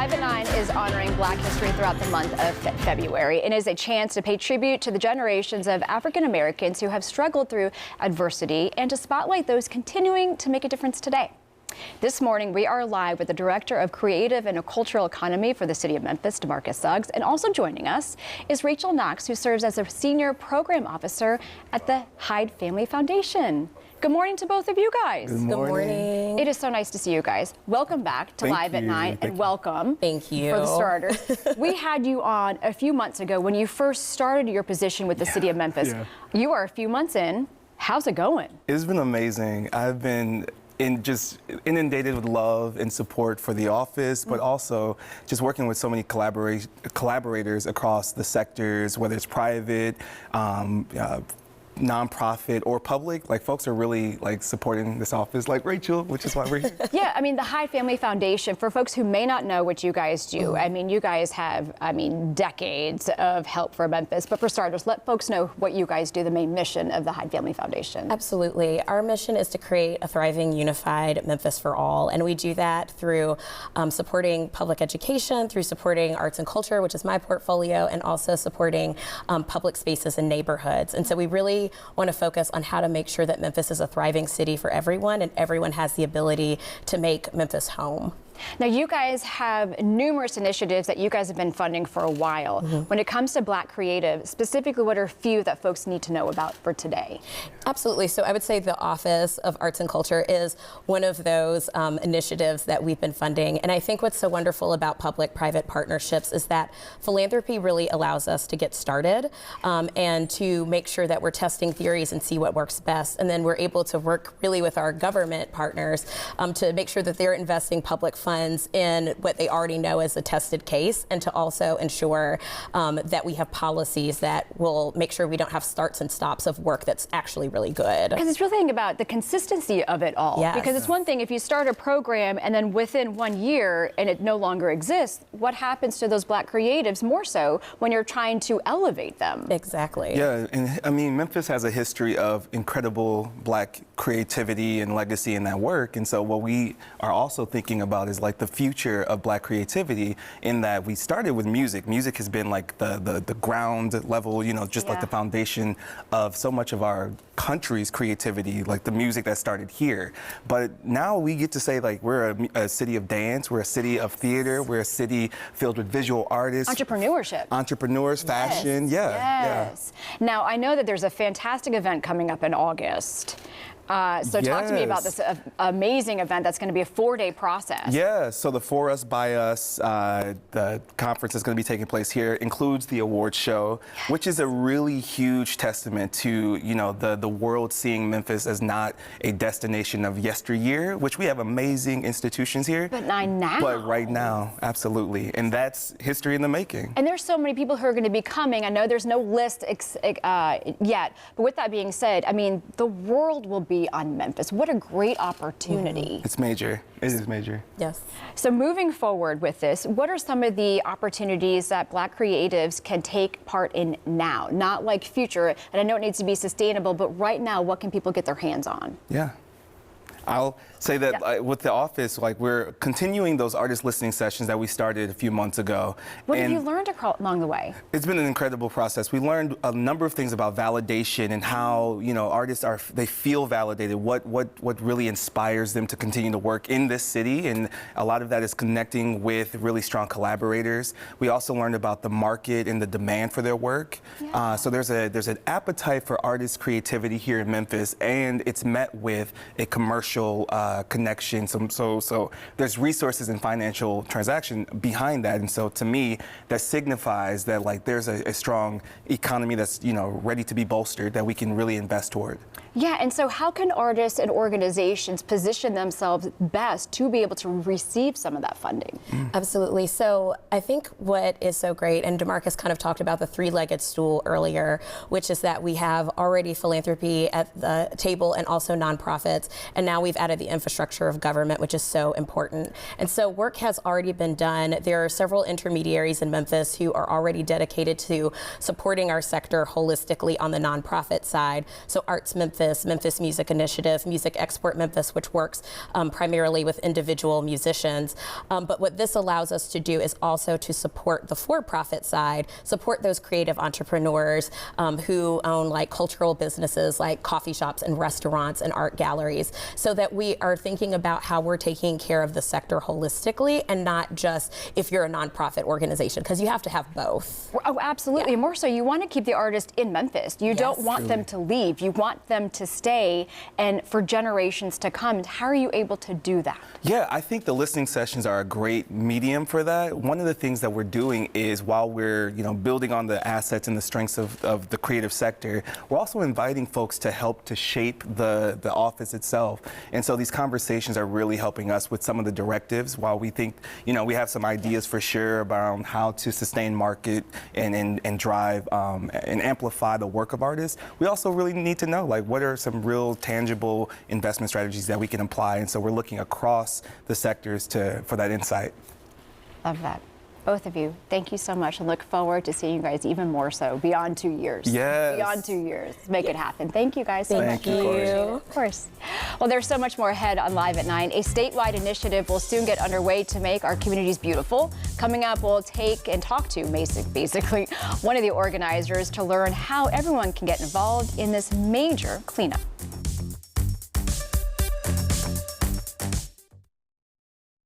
Live at 9 is honoring Black history throughout the month of February and is a chance to pay tribute to the generations of African Americans who have struggled through adversity and to spotlight those continuing to make a difference today. This morning, we are live with the Director of Creative and Cultural Economy for the City of Memphis, DeMarcus Suggs, and also joining us is Rachel Knox, who serves as a Senior Program Officer at the Hyde Family Foundation. Good morning to both of you guys. Good morning. It is so nice to see you guys. Welcome back to Live at 9 and welcome. Thank you. For the starters. We had you on a few months ago when you first started your position with the City of Memphis. Yeah. You are a few months in. How's it going? It's been amazing. I've been just inundated with love and support for the office, but also just working with so many collaborators across the sectors, whether it's private, nonprofit or public. Like, folks are really supporting this office, like Rachel, which is why we're here. Yeah, I mean, the Hyde Family Foundation, for folks who may not know what you guys do, I mean, you guys have, decades of help for Memphis, but for starters, let folks know what you guys do, the main mission of the Hyde Family Foundation. Absolutely. Our mission is to create a thriving, unified Memphis for all, and we do that through supporting public education, through supporting arts and culture, which is my portfolio, and also supporting public spaces and neighborhoods. And so we really want to focus on how to make sure that Memphis is a thriving city for everyone and everyone has the ability to make Memphis home. Now, you guys have numerous initiatives that you guys have been funding for a while. When it comes to Black creative, specifically, what are a few that folks need to know about for today? Absolutely. So I would say the Office of Arts and Culture is one of those initiatives that we've been funding. And I think what's so wonderful about public-private partnerships is that philanthropy really allows us to get started and to make sure that we're testing theories and see what works best. And then we're able to work really with our government partners to make sure that they're investing public funds in what they already know is a tested case, and to also ensure that we have policies that will make sure we don't have starts and stops of work that's actually really good. Because it's really about the consistency of it all. Yes. Because it's one thing if you start a program and then within 1 year and it no longer exists, what happens to those Black creatives more so when you're trying to elevate them? Exactly. Yeah, and I mean, Memphis has a history of incredible Black creativity and legacy in that work. And so what we are also thinking about is like the future of Black creativity, in that we started with music. Music has been like the ground level, you know, just like the foundation of so much of our country's creativity, like the music that started here. But now we get to say, like, we're a city of dance, we're a city of theater, we're a city filled with visual artists. Entrepreneurship. Entrepreneurs, fashion, Yes. Now, I know that there's a fantastic event coming up in August. So talk to me about this amazing event that's going to be a 4-day process. Yeah, so the For Us, By Us, the conference that's going to be taking place here includes the award show, which is a really huge testament to, you know, the world seeing Memphis as not a destination of yesteryear, which we have amazing institutions here. But now. But right now, absolutely. And that's history in the making. And there's so many people who are going to be coming. I know there's no list yet, but with that being said, I mean, the world will be on Memphis. What a great opportunity. It's major. It is major. Yes. So moving forward with this, what are some of the opportunities that Black creatives can take part in now? Not like future, and I know it needs to be sustainable, but right now, what can people get their hands on? Yeah. I'll say that with the office, like, we're continuing those artist listening sessions that we started a few months ago. What have you learned along the way? It's been an incredible process. We learned a number of things about validation and how, you know, artists they feel validated, what really inspires them to continue to work in this city, and a lot of that is connecting with really strong collaborators. We also learned about the market and the demand for their work. Yeah. So there's an appetite for artist creativity here in Memphis, and it's met with a commercial connection. So there's resources and financial transaction behind that, and so to me that signifies that, like, there's a strong economy that's, you know, ready to be bolstered, that we can really invest toward. Yeah, and so how can artists and organizations position themselves best to be able to receive some of that funding? Absolutely. So I think what is so great, and DeMarcus kind of talked about the three-legged stool earlier, which is that we have already philanthropy at the table and also nonprofits, and now we've added the infrastructure of government, which is so important. And so work has already been done. There are several intermediaries in Memphis who are already dedicated to supporting our sector holistically on the nonprofit side. So Arts Memphis Memphis Music Initiative, Music Export Memphis, which works primarily with individual musicians. But what this allows us to do is also to support the for-profit side, support those creative entrepreneurs who own like cultural businesses like coffee shops and restaurants and art galleries, so that we are thinking about how we're taking care of the sector holistically and not just if you're a nonprofit organization, because you have to have both. Oh, absolutely. Yeah. More so, you want to keep the artist in Memphis. You don't want them to leave. You want them to stay and for generations to come. And how are you able to do that? Yeah, I think the listening sessions are a great medium for that. One of the things that we're doing is while we're building on the assets and the strengths of the creative sector, we're also inviting folks to help to shape the office itself. And so these conversations are really helping us with some of the directives. While we think, we have some ideas for sure about how to sustain market and drive and amplify the work of artists, we also really need to know, like, what are some real tangible investment strategies that we can apply. And so we're looking across the sectors for that insight. Love that. Both of you, thank you so much, and look forward to seeing you guys even more so beyond 2 years. Yes. Beyond 2 years. Make it happen. Thank you guys so much. Thank you. Of course. Well, there's so much more ahead on Live at 9. A statewide initiative will soon get underway to make our communities beautiful. Coming up, we'll take and talk to basically one of the organizers to learn how everyone can get involved in this major cleanup.